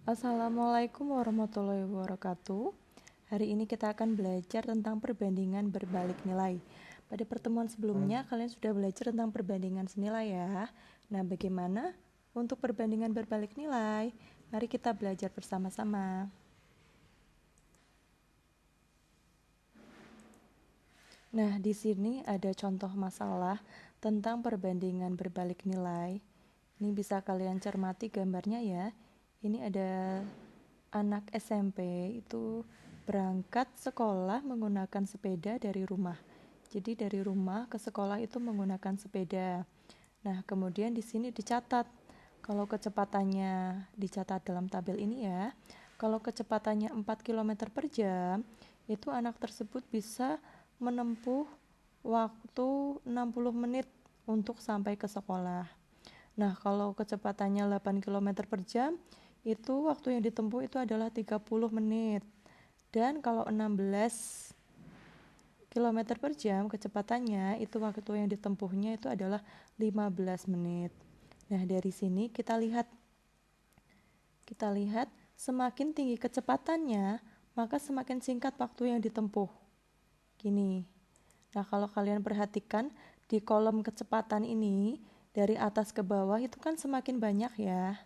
Assalamualaikum warahmatullahi wabarakatuh. Hari ini kita akan belajar tentang perbandingan berbalik nilai. Pada pertemuan sebelumnya kalian sudah belajar tentang perbandingan senilai ya. Nah, bagaimana untuk perbandingan berbalik nilai? Mari kita belajar bersama-sama. Nah, di sini ada contoh masalah tentang perbandingan berbalik nilai. Ini bisa kalian cermati gambarnya ya. Ini ada anak SMP itu berangkat sekolah menggunakan sepeda dari rumah. Jadi dari rumah ke sekolah itu menggunakan sepeda. Nah, kemudian di sini dicatat kalau kecepatannya dicatat dalam tabel ini ya. Kalau kecepatannya 4 km per jam, itu anak tersebut bisa menempuh waktu 60 menit untuk sampai ke sekolah. Nah, kalau kecepatannya 8 km per jam, itu waktu yang ditempuh itu adalah 30 menit. Dan kalau 16 km per jam kecepatannya, itu waktu yang ditempuhnya itu adalah 15 menit. Nah, dari sini kita lihat semakin tinggi kecepatannya, maka semakin singkat waktu yang ditempuh. Gini. Nah, kalau kalian perhatikan di kolom kecepatan ini, dari atas ke bawah itu kan semakin banyak ya.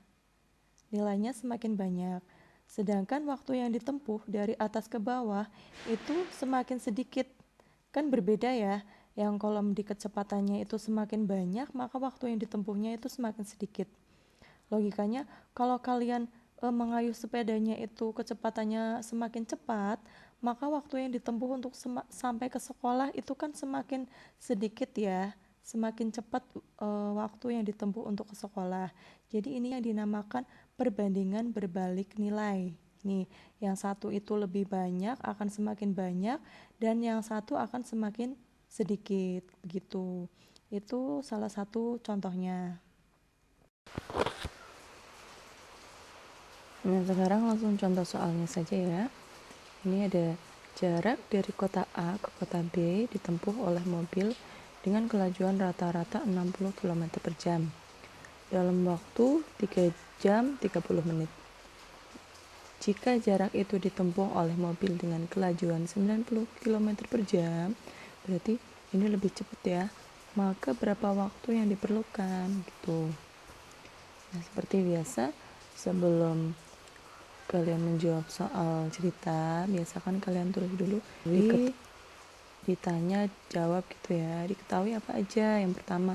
Nilainya semakin banyak. Sedangkan waktu yang ditempuh dari atas ke bawah itu semakin sedikit. Kan berbeda ya. Yang kolom di kecepatannya itu semakin banyak, maka waktu yang ditempuhnya itu semakin sedikit. Logikanya, kalau kalian mengayuh sepedanya itu kecepatannya semakin cepat, maka waktu yang ditempuh untuk sampai ke sekolah itu kan semakin sedikit ya, semakin cepat waktu yang ditempuh untuk ke sekolah. Jadi ini yang dinamakan perbandingan berbalik nilai. Nih, yang satu itu lebih banyak akan semakin banyak, dan yang satu akan semakin sedikit, begitu. Itu salah satu contohnya. Nah, sekarang langsung contoh soalnya saja ya. Ini ada jarak dari kota A ke kota B ditempuh oleh mobil dengan kelajuan rata-rata 60 km per jam dalam waktu 3 jam 30 menit. Jika jarak itu ditempuh oleh mobil dengan kelajuan 90 km per jam, berarti ini lebih cepat ya. Maka berapa waktu yang diperlukan gitu. Nah, seperti biasa, sebelum kalian menjawab soal cerita, biasakan kalian tulis dulu. Ditanya jawab gitu ya. Diketahui apa aja. Yang pertama,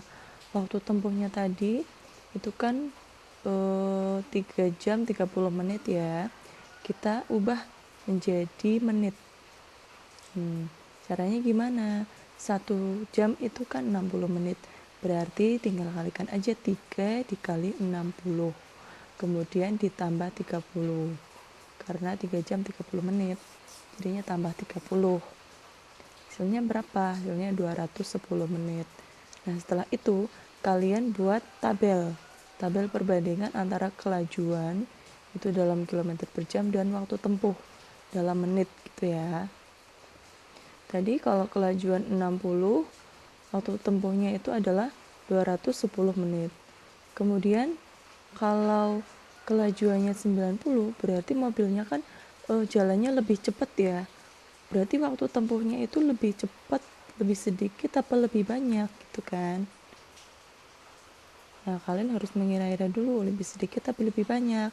waktu tempuhnya tadi itu kan 3 jam 30 menit ya. Kita ubah menjadi menit. Caranya gimana? 1 jam itu kan 60 menit. Berarti tinggal kalikan aja 3 dikali 60. Kemudian ditambah 30. Karena 3 jam 30 menit, jadinya tambah 30. Hasilnya berapa? Hasilnya 210 menit. Nah, setelah itu kalian buat tabel perbandingan antara kelajuan itu dalam kilometer per jam dan waktu tempuh dalam menit gitu ya. Tadi kalau kelajuan 60, waktu tempuhnya itu adalah 210 menit. Kemudian kalau kelajuannya 90, berarti mobilnya kan jalannya lebih cepat ya. Berarti waktu tempuhnya itu lebih cepat, lebih sedikit apa lebih banyak gitu kan. Nah, kalian harus mengira-ira dulu lebih sedikit tapi lebih banyak.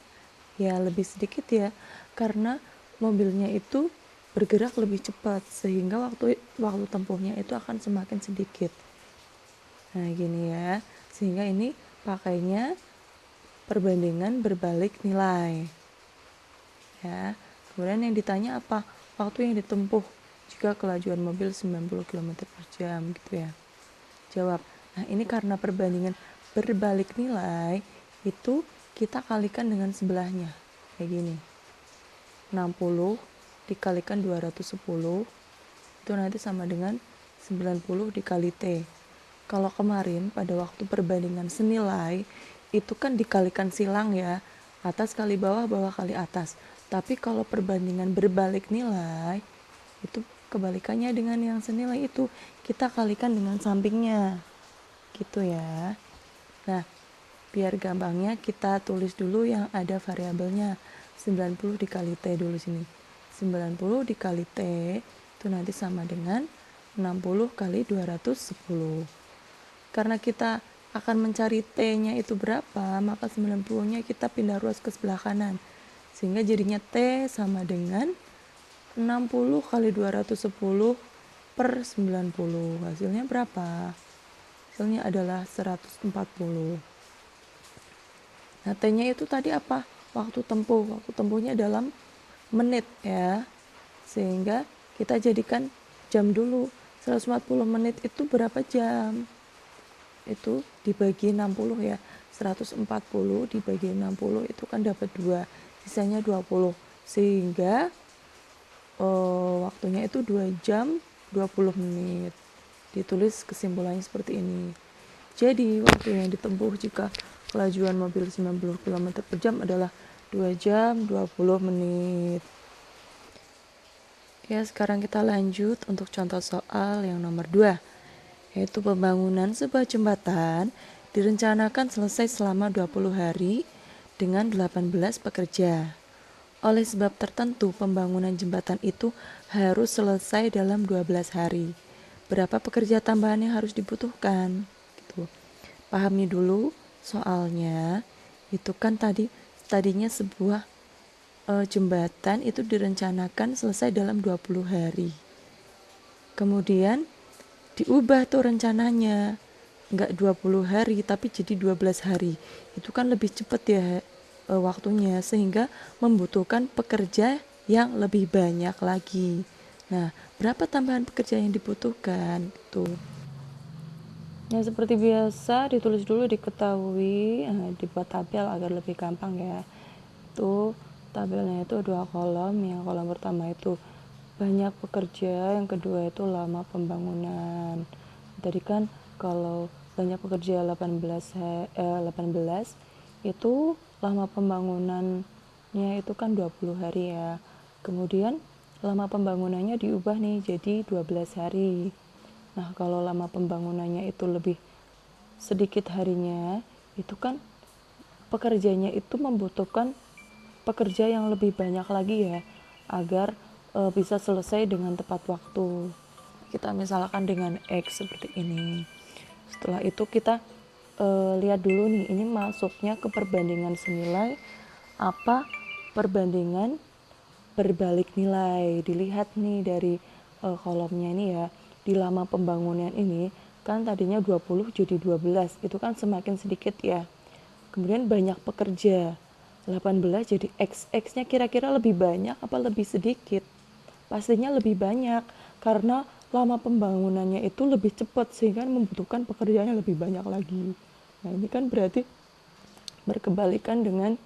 Ya, lebih sedikit ya, karena mobilnya itu bergerak lebih cepat sehingga waktu tempuhnya itu akan semakin sedikit. Nah, gini ya. Sehingga ini pakainya perbandingan berbalik nilai. Ya. Kemudian yang ditanya apa? Waktu yang ditempuh jika kelajuan mobil 90 km per jam gitu ya. Jawab. Nah, ini karena perbandingan berbalik nilai itu kita kalikan dengan sebelahnya. Kayak gini. 60 dikalikan 210 itu nanti sama dengan 90 dikali T. Kalau kemarin pada waktu perbandingan senilai itu kan dikalikan silang ya, atas kali bawah, bawah kali atas. Tapi kalau perbandingan berbalik nilai itu kebalikannya dengan yang senilai, itu kita kalikan dengan sampingnya gitu ya. Nah, Biar gampangnya kita tulis dulu yang ada variabelnya. 90 dikali T dulu sini. 90 dikali T itu nanti sama dengan 60 kali 210. Karena kita akan mencari T-nya itu berapa, maka 90-nya kita pindah ruas ke sebelah kanan. Sehingga jadinya T sama dengan 60 kali 210 per 90. Hasilnya berapa? Hasilnya adalah 140. Nah, T-nya itu tadi apa? Waktu tempuh. Waktu tempuhnya dalam menit ya. Sehingga kita jadikan jam dulu. 140 menit itu berapa jam? Itu dibagi 60 ya. 140 dibagi 60 itu kan dapat 2. Sisanya 20. Sehingga waktunya itu 2 jam 20 menit. Ditulis kesimpulannya seperti ini. Jadi waktu yang ditempuh jika kelajuan mobil 90 km per jam adalah 2 jam 20 menit. Ya, sekarang kita lanjut untuk contoh soal yang nomor 2, yaitu pembangunan sebuah jembatan direncanakan selesai selama 20 hari dengan 18 pekerja. Oleh sebab tertentu, pembangunan jembatan itu harus selesai dalam 12 hari. Berapa pekerja tambahan yang harus dibutuhkan? Gitu. Pahami dulu soalnya, itu kan tadinya sebuah jembatan itu direncanakan selesai dalam 20 hari. Kemudian diubah tuh rencananya, enggak 20 hari tapi jadi 12 hari. Itu kan lebih cepat ya waktunya, sehingga membutuhkan pekerja yang lebih banyak lagi. Nah, berapa tambahan pekerja yang dibutuhkan? Tuh. Ya, seperti biasa ditulis dulu, diketahui, dibuat tabel agar lebih gampang ya. Itu tabelnya itu 2 kolom. Yang kolom pertama itu banyak pekerja, yang kedua itu lama pembangunan. Tadi kan kalau banyak pekerja 18 itu lama pembangunannya itu kan 20 hari ya. Kemudian lama pembangunannya diubah nih jadi 12 hari. Nah, kalau lama pembangunannya itu lebih sedikit harinya, itu kan pekerjanya itu membutuhkan pekerja yang lebih banyak lagi ya, agar bisa selesai dengan tepat waktu. Kita misalkan dengan X seperti ini. Setelah itu kita lihat dulu nih, ini masuknya ke perbandingan senilai apa perbandingan berbalik nilai. Dilihat nih dari kolomnya ini ya, di lama pembangunan ini kan tadinya 20 jadi 12, itu kan semakin sedikit ya. Kemudian banyak pekerja, 18 jadi X-nya kira-kira lebih banyak apa lebih sedikit? Pastinya lebih banyak, karena lama pembangunannya itu lebih cepat sehingga membutuhkan pekerjaannya lebih banyak lagi. Nah, ini kan berarti berkebalikan dengan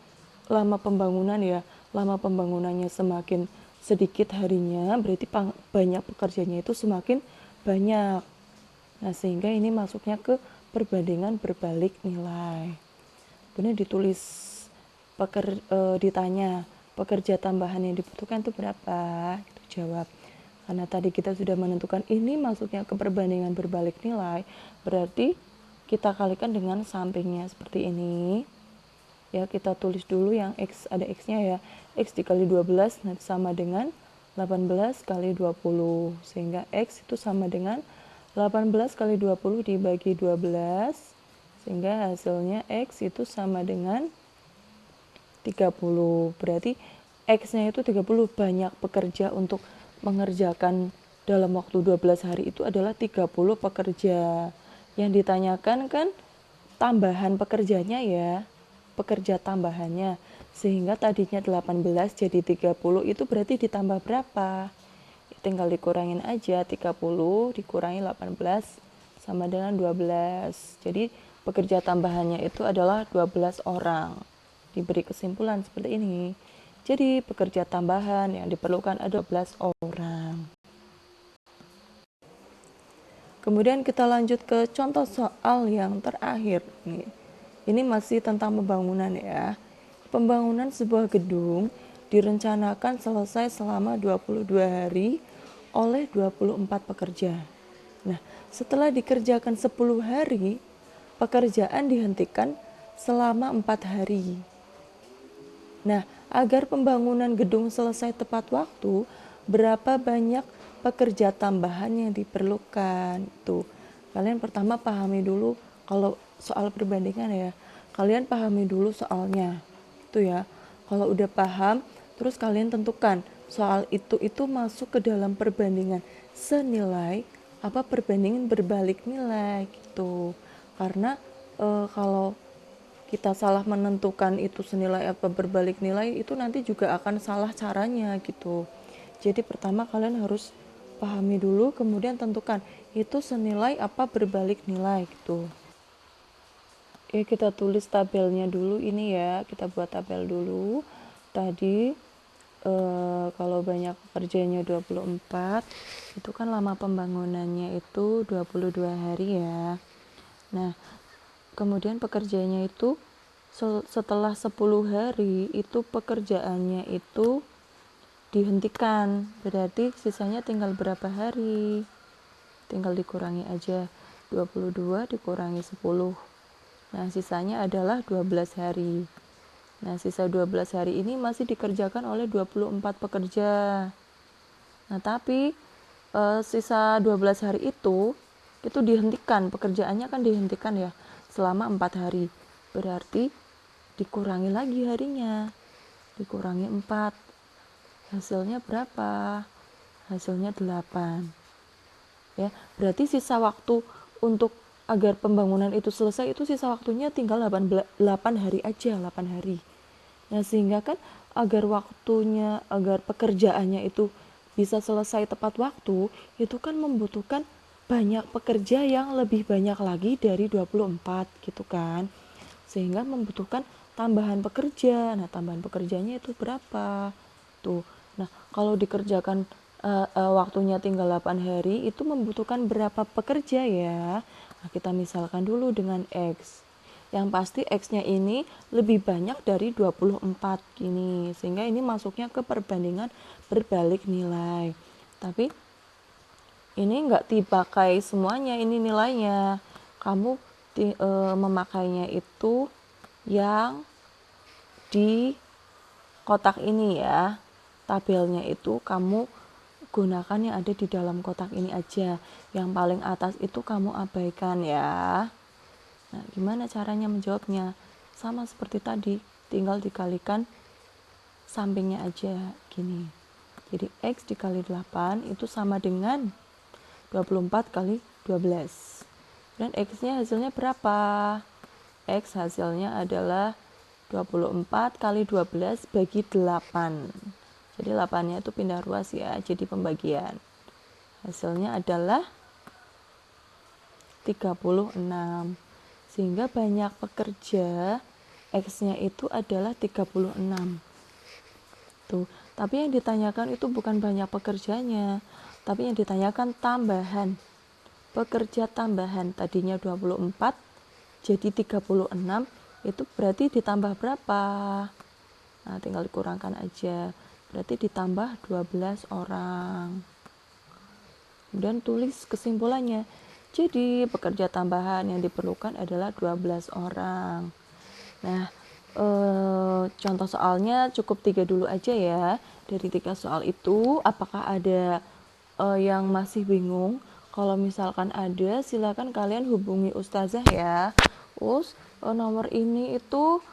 lama pembangunan ya. Lama pembangunannya semakin sedikit harinya, berarti banyak pekerjanya itu semakin banyak. Nah, sehingga ini masuknya ke perbandingan berbalik nilai. Kemudian ditanya pekerja tambahan yang dibutuhkan itu berapa, itu jawab. Karena tadi kita sudah menentukan ini masuknya ke perbandingan berbalik nilai, berarti kita kalikan dengan sampingnya seperti ini ya. Kita tulis dulu yang X, ada X-nya ya, X dikali 12 nanti sama dengan 18 kali 20, sehingga X itu sama dengan 18 kali 20 dibagi 12, sehingga hasilnya X itu sama dengan 30. Berarti X-nya itu 30. Banyak pekerja untuk mengerjakan dalam waktu 12 hari itu adalah 30 pekerja. Yang ditanyakan kan tambahan pekerjanya ya, pekerja tambahannya. Sehingga tadinya 18 jadi 30, itu berarti ditambah berapa? Tinggal dikurangin aja, 30 dikurangi 18 sama dengan 12. Jadi pekerja tambahannya itu adalah 12 orang. Diberi kesimpulan seperti ini. Jadi pekerja tambahan yang diperlukan ada 12 orang. Kemudian kita lanjut ke contoh soal yang terakhir. Ini masih tentang pembangunan ya. Pembangunan sebuah gedung direncanakan selesai selama 22 hari oleh 24 pekerja. Nah, setelah dikerjakan 10 hari, pekerjaan dihentikan selama 4 hari. Nah, agar pembangunan gedung selesai tepat waktu, berapa banyak pekerja tambahan yang diperlukan? Tuh, kalian pertama pahami dulu kalau soal perbandingan ya. Kalian pahami dulu soalnya. Tuh ya. Kalau udah paham, terus kalian tentukan soal itu masuk ke dalam perbandingan senilai apa perbandingan berbalik nilai gitu. Karena kalau kita salah menentukan itu senilai apa berbalik nilai, itu nanti juga akan salah caranya gitu. Jadi pertama kalian harus pahami dulu, kemudian tentukan itu senilai apa berbalik nilai gitu. Ya, kita tulis tabelnya dulu ini ya, kita buat tabel dulu. Tadi kalau banyak pekerjaannya 24, itu kan lama pembangunannya itu 22 hari ya. Nah, kemudian pekerjaannya itu setelah 10 hari itu pekerjaannya itu dihentikan, berarti sisanya tinggal berapa hari? Tinggal dikurangi aja, 22 dikurangi 10. Nah, sisanya adalah 12 hari. Nah, sisa 12 hari ini masih dikerjakan oleh 24 pekerja. Nah, tapi sisa 12 hari itu dihentikan, pekerjaannya kan dihentikan ya selama 4 hari. Berarti dikurangi lagi harinya, dikurangi 4, hasilnya berapa? Hasilnya 8 ya. Berarti sisa waktu untuk agar pembangunan itu selesai itu sisa waktunya tinggal 8 hari aja, 8 hari. Nah, sehingga kan agar pekerjaannya itu bisa selesai tepat waktu, itu kan membutuhkan banyak pekerja yang lebih banyak lagi dari 24 gitu kan. Sehingga membutuhkan tambahan pekerja. Nah, tambahan pekerjanya itu berapa? Tuh. Nah, kalau dikerjakan waktunya tinggal 8 hari, itu membutuhkan berapa pekerja ya? Nah, kita misalkan dulu dengan X. Yang pasti X-nya ini lebih banyak dari 24 gini. Sehingga ini masuknya ke perbandingan berbalik nilai. Tapi ini enggak dipakai semuanya, ini nilainya. Kamu memakainya itu yang di kotak ini ya. Tabelnya itu kamu gunakan yang ada di dalam kotak ini aja. Yang paling atas itu kamu abaikan ya. Nah, gimana caranya menjawabnya? Sama seperti tadi, tinggal dikalikan sampingnya aja gini. Jadi X dikali 8 itu sama dengan 24 kali 12. Dan X-nya hasilnya berapa? X hasilnya adalah 24 kali 12 bagi 8. Jadi 8-nya itu pindah ruas ya, jadi pembagian. Hasilnya adalah 36. Sehingga banyak pekerja, X-nya itu adalah 36. Tuh, tapi yang ditanyakan itu bukan banyak pekerjanya, tapi yang ditanyakan tambahan. Pekerja tambahan tadinya 24 jadi 36, itu berarti ditambah berapa? Nah, tinggal dikurangkan aja. Berarti ditambah 12 orang. Kemudian tulis kesimpulannya. Jadi, pekerja tambahan yang diperlukan adalah 12 orang. Nah, contoh soalnya cukup 3 dulu aja ya. Dari 3 soal itu, apakah ada yang masih bingung? Kalau misalkan ada, silakan kalian hubungi Ustazah ya. Nomor ini itu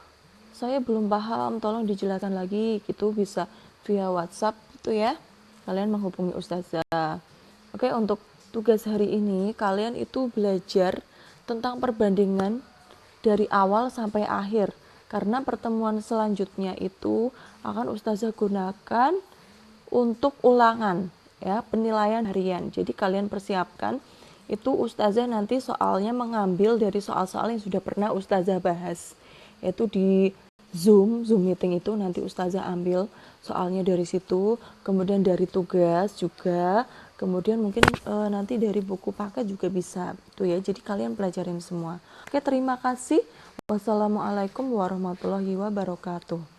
saya belum paham, tolong dijelaskan lagi. Gitu bisa via WhatsApp gitu ya. Kalian menghubungi Ustazah. Oke, untuk tugas hari ini kalian itu belajar tentang perbandingan dari awal sampai akhir. Karena pertemuan selanjutnya itu akan Ustazah gunakan untuk ulangan ya, penilaian harian. Jadi kalian persiapkan itu Ustazah nanti soalnya mengambil dari soal-soal yang sudah pernah Ustazah bahas. Yaitu di Zoom meeting itu nanti Ustazah ambil soalnya dari situ, kemudian dari tugas juga, kemudian mungkin nanti dari buku paket juga bisa gitu ya. Jadi kalian pelajarin semua. Oke, terima kasih. Wassalamualaikum warahmatullahi wabarakatuh.